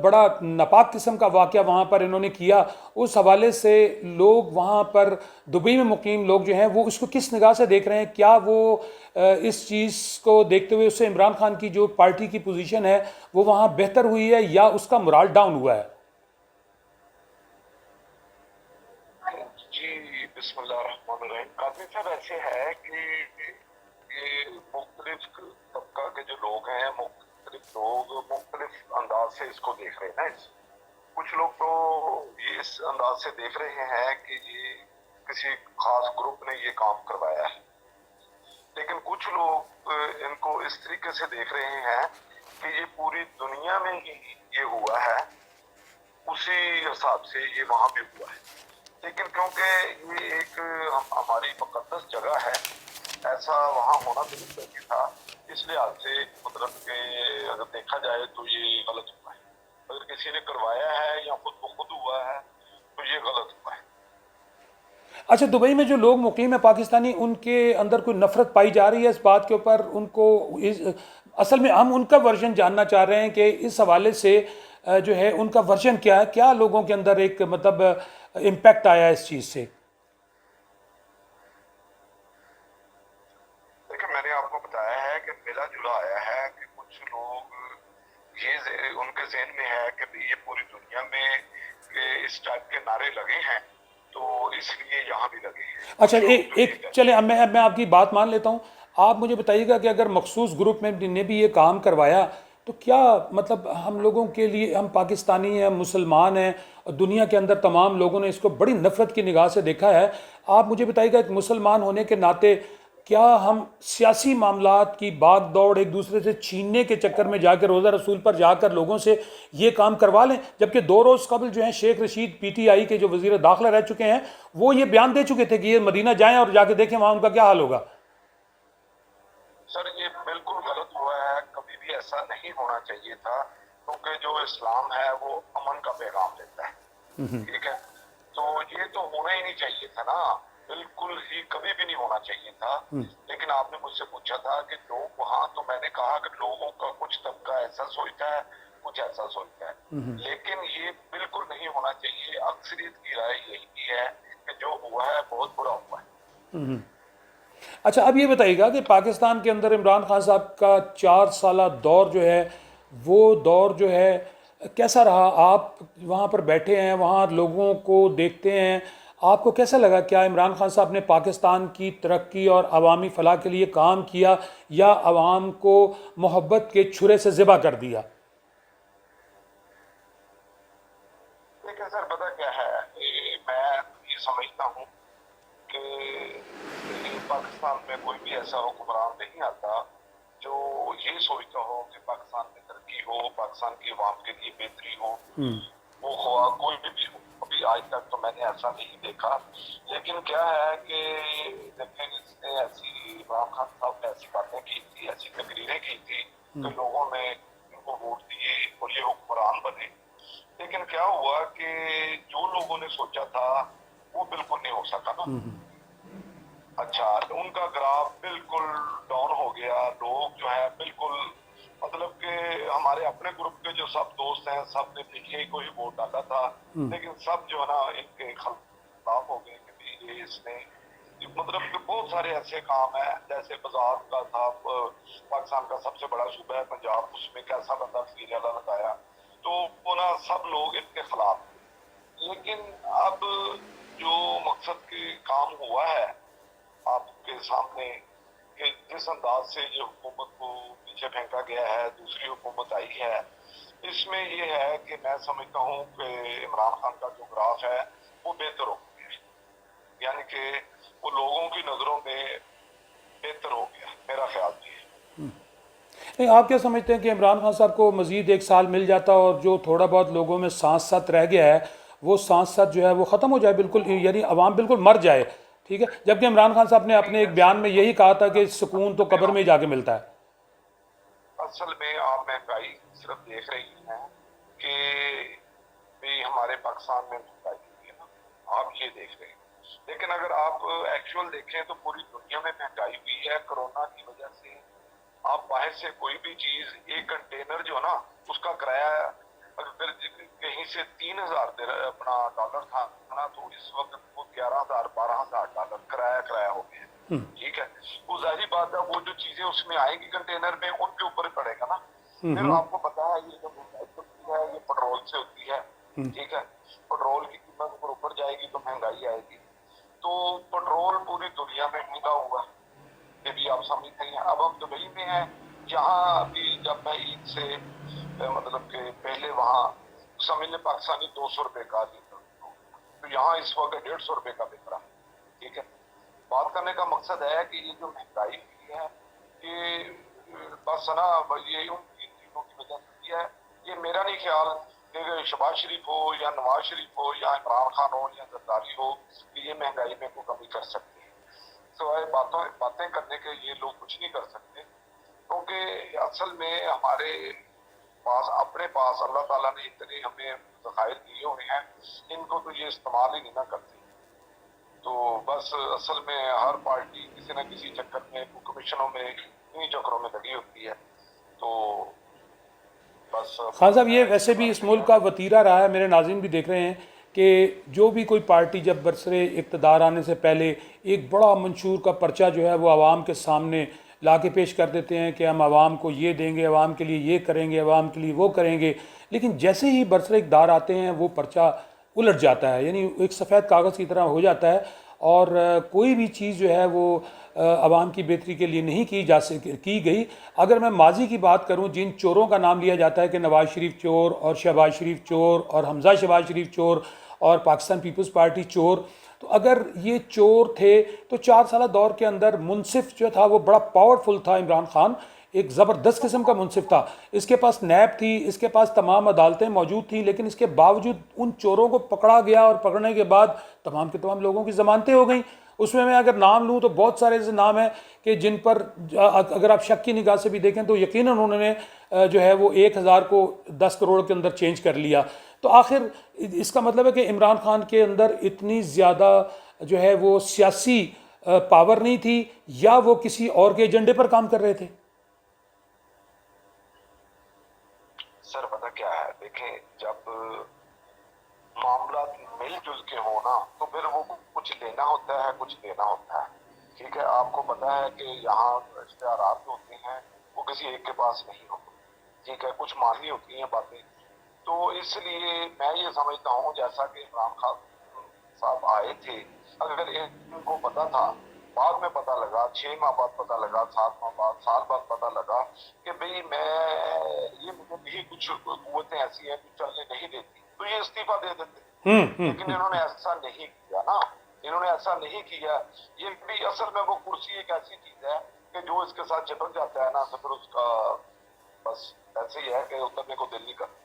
S1: بڑا ناپاک قسم کا واقعہ وہاں پر انہوں نے کیا، اس حوالے سے لوگ وہاں پر دبئی میں مقیم لوگ جو ہیں وہ اس کو کس نگاہ سے دیکھ رہے ہیں؟ کیا وہ اس چیز کو دیکھتے ہوئے اس سے عمران خان کی جو پارٹی کی پوزیشن ہے وہ وہاں بہتر ہوئی ہے یا اس کا morale ڈاؤن ہوا ہے؟
S3: جی بسم اللہ الرحمن الرحیم. قاسم صاحب ایسے ہے کہ یہ مختلف طبقہ کے جو لوگ ہیں، مختلف لوگ مختلف انداز سے اس کو دیکھ رہے ہیں نا. کچھ لوگ تو یہ اس انداز سے دیکھ رہے ہیں کہ یہ کسی خاص گروپ نے یہ کام کروایا ہے، لیکن کچھ لوگ ان کو اس طریقے سے دیکھ رہے ہیں کہ یہ پوری دنیا میں ہی یہ ہوا ہے، اسی حساب سے یہ وہاں بھی ہوا ہے. لیکن کیونکہ یہ ایک ہماری مقدس جگہ ہے، ایسا وہاں ہونا تو نہیں چاہیے تھا. اس لحاظ سے قدرت کے اگر دیکھا جائے تو یہ غلط ہوا ہے. اگر کسی نے کروایا ہے یا خود بخود ہوا ہے تو یہ غلط ہوا ہے.
S1: اچھا، دبئی میں جو لوگ مقیم ہیں پاکستانی، ان کے اندر کوئی نفرت پائی جا رہی ہے اس بات کے اوپر؟ ان کو اصل میں ہم ان کا ورژن جاننا چاہ رہے ہیں کہ اس حوالے سے جو ہے ان کا ورژن کیا ہے، کیا لوگوں کے اندر ایک مطلب امپیکٹ آیا اس چیز سے؟
S3: لیکن میں نے آپ کو بتایا ہے کہ ملا جلا آیا ہے کہ کچھ لوگ یہ ان کے ذہن میں ہے کہ یہ پوری دنیا میں اس ٹائپ کے نعرے لگے ہیں تو اس لیے یہاں بھی لگے ہیں.
S1: اچھا ایک چلے اب میں آپ کی بات مان لیتا ہوں. آپ مجھے بتائیے گا کہ اگر مخصوص گروپ میں نے بھی یہ کام کروایا تو کیا مطلب ہم لوگوں کے لیے، ہم پاکستانی ہیں، مسلمان ہیں، اور دنیا کے اندر تمام لوگوں نے اس کو بڑی نفرت کی نگاہ سے دیکھا ہے. آپ مجھے بتائیے گا ایک مسلمان ہونے کے ناطے کیا ہم سیاسی معاملات کی بھاگ دوڑ ایک دوسرے سے چھیننے کے چکر میں جا کے روزہ رسول پر جا کر لوگوں سے یہ کام کروا لیں؟ جبکہ 2 روز قبل جو ہیں Sheikh Rashid P T I کے جو وزیر داخلہ رہ چکے ہیں وہ یہ بیان دے چکے تھے کہ یہ مدینہ جائیں اور جا کے دیکھیں وہاں ان کا کیا حال ہوگا.
S3: سر یہ بالکل غلط ہوا ہے. کبھی بھی ایسا نہیں ہونا چاہیے تھا کیونکہ جو اسلام ہے وہ امن کا پیغام دیتا ہے. ٹھیک ہے، تو یہ تو ہونا ہی نہیں چاہیے تھا نا، بالکل ہی کبھی بھی نہیں ہونا چاہیے تھا. لیکن آپ نے مجھ سے پوچھا تھا کہ لوگ وہاں، تو میں نے کہا کہ لوگوں کا کچھ طبقہ ایسا سوچتا ہے، کچھ ایسا سوچتا ہے، لیکن یہ بالکل نہیں ہونا چاہیے. اکثریت کی رائے یہی ہے کہ جو ہوا ہے بہت برا ہوا ہے.
S1: اچھا اب یہ بتائیے گا کہ پاکستان کے اندر عمران خان صاحب کا 4 سالہ دور جو ہے وہ دور جو ہے کیسا رہا؟ آپ وہاں پر بیٹھے ہیں، وہاں لوگوں کو دیکھتے ہیں، آپ کو کیسا لگا؟ کیا عمران خان صاحب نے پاکستان کی ترقی اور عوامی فلاح کے لیے کام کیا یا عوام کو محبت کے چھرے سے ذبح کر دیا؟
S3: لیکن سر پتہ کیا ہے، میں یہ سمجھتا ہوں کہ پاکستان میں کوئی بھی ایسا حکمران نہیں آتا جو یہ سوچتا ہو کہ پاکستان میں ترقی ہو، پاکستان کی عوام کے لیے بہتری ہو، وہ خواہ کوئی بھی ہو. ابھی آج تک تو میں نے ایسا نہیں دیکھا. لیکن کیا ہے کہ دیکھیں اس نے ایسی عمران خان صاحب نے ایسی باتیں کی تھی, ایسی تقریریں کی تھی کہ لوگوں نے ان کو ووٹ دیے اور یہ حکمران بنے. لیکن کیا ہوا کہ جو لوگوں نے سوچا تھا وہ بالکل نہیں ہو سکا نا. اچھا, ان کا گراف بالکل ڈاؤن ہو گیا. لوگ جو ہے بالکل مطلب کہ ہمارے اپنے گروپ کے جو سب دوست ہیں سب نے پیچھے کو ہی ووٹ ڈالا تھا, لیکن سب جو ہے نا ان کے خلاف ہو گئے کہ یہ اس نے مطلب کہ بہت سارے ایسے کام ہیں جیسے بازار کا تھا, پاکستان کا سب سے بڑا صوبہ ہے پنجاب, اس میں کیسا بندہ فیریہ لگایا, تو وہ نا سب لوگ ان کے خلاف تھے. لیکن اب جو مقصد کے کام ہوا ہے آپ کے سامنے کہ جس انداز سے یہ حکومت کو پیچھے پھینکا گیا ہے, دوسری حکومت آئی ہے, اس میں یہ ہے کہ میں سمجھتا ہوں کہ عمران خان کا جو گراف ہے وہ بہتر ہو گیا ہے, یعنی کہ وہ لوگوں کی نظروں میں بہتر ہو گیا, میرا خیال یہ ہے.
S1: نہیں, آپ کیا سمجھتے ہیں کہ عمران خان صاحب کو مزید 1 سال مل جاتا اور جو تھوڑا بہت لوگوں میں سانس ست رہ گیا ہے وہ سانس ست جو ہے وہ ختم ہو جائے بالکل, یعنی عوام بالکل مر جائے, ٹھیک ہے, جبکہ عمران خان صاحب نے اپنے ایک بیان میں یہی کہا تھا کہ سکون تو قبر میں ہی جا کے ملتا ہے.
S3: اصل میں آپ مہنگائی صرف دیکھ رہی ہیں کہ بھی ہمارے پاکستان میں مہنگائی ہوئی ہے نا, آپ یہ دیکھ رہے ہیں, لیکن اگر آپ ایکچوئل دیکھیں تو پوری دنیا میں مہنگائی ہوئی ہے کرونا کی وجہ سے. آپ باہر سے کوئی بھی چیز, ایک کنٹینر جو نا اس کا کرایہ اگر کہیں سے 3,000 اپنا ڈالر تھا نا, تو اس وقت وہ 11,000 12,000 کرایہ ہو گیا. ٹھیک ہے, وہ ظاہری بات ہے وہ جو چیزیں اس میں آئیں گی کنٹینر میں ان کے اوپر پڑے گا نا. پھر آپ کو پتا ہے یہ جو مہنگائی ہوتی ہے یہ پیٹرول سے ہوتی ہے. ٹھیک ہے, پیٹرول کی قیمت اوپر اوپر جائے گی تو مہنگائی آئے گی. تو پیٹرول پوری دنیا میں مہنگا ہوا, یہ بھی آپ سمجھتے ہیں. اب ہم دبئی میں ہیں, یہاں ابھی جب میں عید سے مطلب کہ پہلے وہاں سمجھ لیں پاکستانی 200 روپے کا لیٹر, تو یہاں اس وقت 150 روپے کا بک رہا ہے. ٹھیک ہے, بات کرنے کا مقصد ہے کہ یہ جو مہنگائی ہوئی ہے کہ بس نا یہ ان چیزوں کی وجہ سے ہے. یہ میرا نہیں خیال کہ شہباز شریف ہو یا نواز شریف ہو یا عمران خان ہو یا زرداری ہو کہ یہ مہنگائی میں کوئی کمی کر سکتے ہیں. سوائے باتیں کرنے کے یہ لوگ کچھ نہیں کر سکتے, کیونکہ اصل میں ہمارے پاس اپنے پاس اللہ تعالیٰ نے اتنے ہمیں ذخائر دیے ہوئے ہیں, ان کو تو یہ استعمال ہی نہیں نہ کرتے. تو بس اصل میں ہر پارٹی کسی نہ کسی چکر میں کمیشنوں میں انہیں چکروں میں لگی ہوتی ہے. تو بس
S1: خان صاحب یہ ویسے بھی اس ملک کا وتیرہ رہا ہے, میرے ناظرین بھی دیکھ رہے ہیں کہ جو بھی کوئی پارٹی جب برسر اقتدار آنے سے پہلے ایک بڑا منشور کا پرچہ جو ہے وہ عوام کے سامنے لا کے پیش کر دیتے ہیں کہ ہم عوام کو یہ دیں گے, عوام کے لیے یہ کریں گے, عوام کے لیے وہ کریں گے, لیکن جیسے ہی برسر اقتدار آتے ہیں وہ پرچہ الٹ جاتا ہے, یعنی ایک سفید کاغذ کی طرح ہو جاتا ہے اور کوئی بھی چیز جو ہے وہ عوام کی بہتری کے لیے نہیں کی گئی. اگر میں ماضی کی بات کروں, جن چوروں کا نام لیا جاتا ہے کہ نواز شریف چور اور شہباز شریف چور اور حمزہ شہباز شریف چور اور پاکستان پیپلز پارٹی چور, تو اگر یہ چور تھے تو 4 سالہ دور کے اندر منصف جو تھا وہ بڑا پاورفل تھا. عمران خان ایک زبردست قسم کا منصف تھا, اس کے پاس نیب تھی, اس کے پاس تمام عدالتیں موجود تھیں, لیکن اس کے باوجود ان چوروں کو پکڑا گیا اور پکڑنے کے بعد تمام کے تمام لوگوں کی ضمانتیں ہو گئیں. اس میں اگر نام لوں تو بہت سارے ایسے نام ہیں کہ جن پر اگر آپ شک کی نگاہ سے بھی دیکھیں تو یقیناً انہوں نے جو ہے وہ 1,000 کو 10 کروڑ کے اندر چینج کر لیا. تو آخر اس کا مطلب ہے کہ عمران خان کے اندر اتنی زیادہ جو ہے وہ سیاسی پاور نہیں تھی, یا وہ کسی اور کے ایجنڈے پر کام کر رہے تھے.
S3: سر پتہ کیا ہے, دیکھیں جب معاملات مل جل کے ہونا تو پھر وہ کچھ لینا ہوتا ہے کچھ دینا ہوتا ہے. ٹھیک ہے, آپ کو پتا ہے کہ یہاں اشتہارات جو ہوتے ہیں وہ کسی ایک کے پاس نہیں ہوتے. ٹھیک ہے, کچھ ماننی ہوتی ہیں باتیں. تو اس لیے میں یہ سمجھتا ہوں جیسا کہ عمران خان صاحب آئے تھے, اگر ان کو پتا تھا, بعد میں پتا لگا, 6 ماہ بعد پتا لگا, 7 ماہ بعد, سال بعد پتا لگا کہ بھئی یہ مجھے بھی کچھ قوتیں ایسی ہیں جو چلنے نہیں دیتی, تو یہ استعفیٰ دے دیتے. لیکن انہوں نے ایسا نہیں کیا نا, انہوں نے ایسا نہیں کیا. یہ بھی اصل میں وہ کرسی ایک ایسی چیز ہے کہ جو اس کے ساتھ چپک جاتا ہے نا تو پھر اس کا بس ایسے ہی ہے کہ اترنے کو دل نہیں کرتا.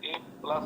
S3: A+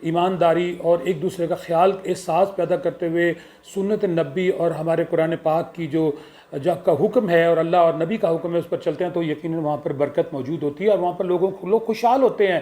S1: ایمانداری اور ایک دوسرے کا خیال احساس پیدا کرتے ہوئے سنت نبی اور ہمارے قرآن پاک کی جو کا حکم ہے اور اللہ اور نبی کا حکم ہے اس پر چلتے ہیں تو یقیناً وہاں پر برکت موجود ہوتی ہے اور وہاں پر لوگ خوشحال ہوتے ہیں.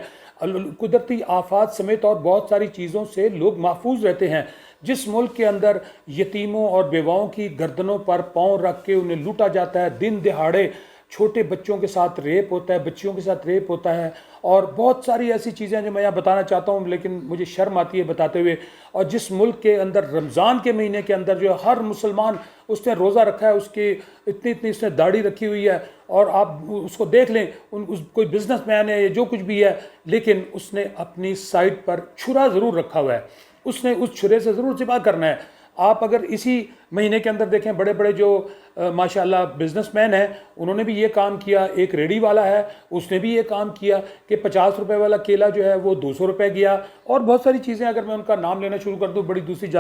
S1: قدرتی آفات سمیت اور بہت ساری چیزوں سے لوگ محفوظ رہتے ہیں. جس ملک کے اندر یتیموں اور بیواؤں کی گردنوں پر پاؤں رکھ کے انہیں لوٹا جاتا ہے، دن دہاڑے چھوٹے بچوں کے ساتھ ریپ ہوتا ہے، بچیوں کے ساتھ ریپ ہوتا ہے اور بہت ساری ایسی چیزیں جو میں یہاں بتانا چاہتا ہوں لیکن مجھے شرم آتی ہے بتاتے ہوئے. اور جس ملک کے اندر رمضان کے مہینے کے اندر جو ہر مسلمان اس نے روزہ رکھا ہے، اس کی اتنی اس نے داڑھی رکھی ہوئی ہے اور آپ اس کو دیکھ لیں کوئی بزنس مین ہے یا جو کچھ بھی ہے لیکن اس نے اپنی سائٹ پر چھرا ضرور رکھا ہوا ہے، اس نے اس چھرے سے ضرور ذبح کرنا ہے. آپ اگر اسی مہینے کے اندر دیکھیں بڑے بڑے جو ماشاءاللہ بزنس مین ہیں انہوں نے بھی یہ کام کیا. ایک ریڈی والا ہے اس نے بھی یہ کام کیا کہ 50 روپے والا کیلا جو ہے وہ 200 روپے گیا اور بہت ساری چیزیں اگر میں ان کا نام لینا شروع کر دوں بڑی دوسری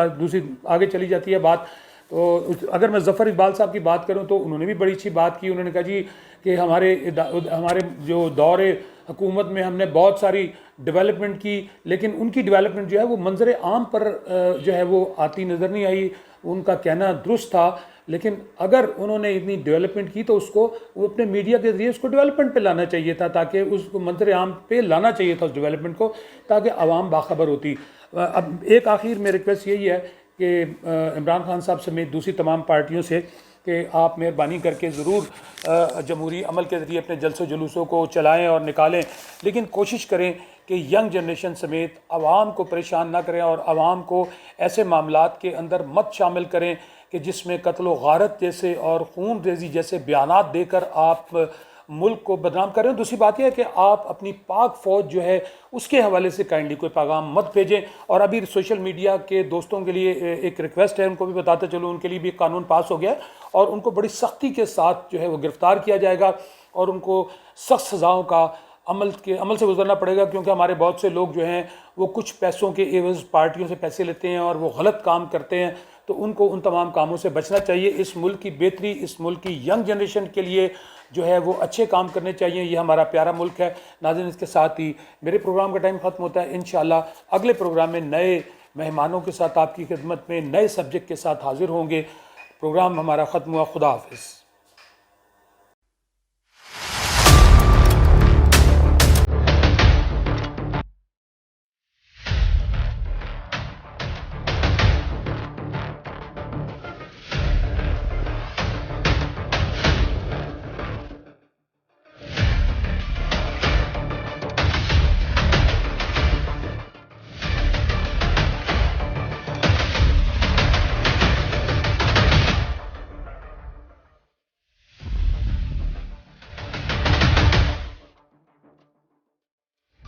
S1: آگے چلی جاتی ہے بات. تو اگر میں ظفر اقبال صاحب کی بات کروں تو انہوں نے بھی بڑی اچھی بات کی. انہوں نے کہا جی کہ ہمارے جو دور حکومت میں ہم نے بہت ساری ڈیولپمنٹ کی لیکن ان کی ڈیولپمنٹ جو ہے وہ منظر عام پر جو ہے وہ آتی نظر نہیں آئی. ان کا کہنا درست تھا لیکن اگر انہوں نے اتنی ڈیولپمنٹ کی تو اس کو وہ اپنے میڈیا کے ذریعے اس کو ڈیولپمنٹ پہ لانا چاہیے تھا تاکہ اس کو منظر عام پہ لانا چاہیے تھا اس ڈیولپمنٹ کو تاکہ عوام باخبر ہوتی. اب ایک آخر میں ریکویسٹ یہی ہے کہ عمران خان صاحب سمیت دوسری تمام پارٹیوں سے کہ آپ مہربانی کر کے ضرور جمہوری عمل کے ذریعے اپنے جلسوں جلوسوں کو چلائیں اور نکالیں لیکن کوشش کریں کہ ینگ جنریشن سمیت عوام کو پریشان نہ کریں اور عوام کو ایسے معاملات کے اندر مت شامل کریں کہ جس میں قتل و غارت جیسے اور خون ریزی جیسے بیانات دے کر آپ ملک کو بدنام کر رہے ہیں. دوسری بات یہ ہے کہ آپ اپنی پاک فوج جو ہے اس کے حوالے سے کائنڈلی کوئی پیغام مت بھیجیں. اور ابھی سوشل میڈیا کے دوستوں کے لیے ایک ریکویسٹ ہے، ان کو بھی بتاتے چلو ان کے لیے بھی قانون پاس ہو گیا ہے اور ان کو بڑی سختی کے ساتھ جو ہے وہ گرفتار کیا جائے گا اور ان کو سخت سزاؤں کا عمل سے گزرنا پڑے گا کیونکہ ہمارے بہت سے لوگ جو ہیں وہ کچھ پیسوں کے عوض پارٹیوں سے پیسے لیتے ہیں اور وہ غلط کام کرتے ہیں تو ان کو ان تمام کاموں سے بچنا چاہیے. اس ملک کی بہتری، اس ملک کی ینگ جنریشن کے لیے جو ہے وہ اچھے کام کرنے چاہیے. یہ ہمارا پیارا ملک ہے. ناظرین اس کے ساتھ ہی میرے پروگرام کا ٹائم ختم ہوتا ہے. انشاءاللہ اگلے پروگرام میں نئے مہمانوں کے ساتھ آپ کی خدمت میں نئے سبجیکٹ کے ساتھ حاضر ہوں گے. پروگرام ہمارا ختم ہوا. خدا حافظ.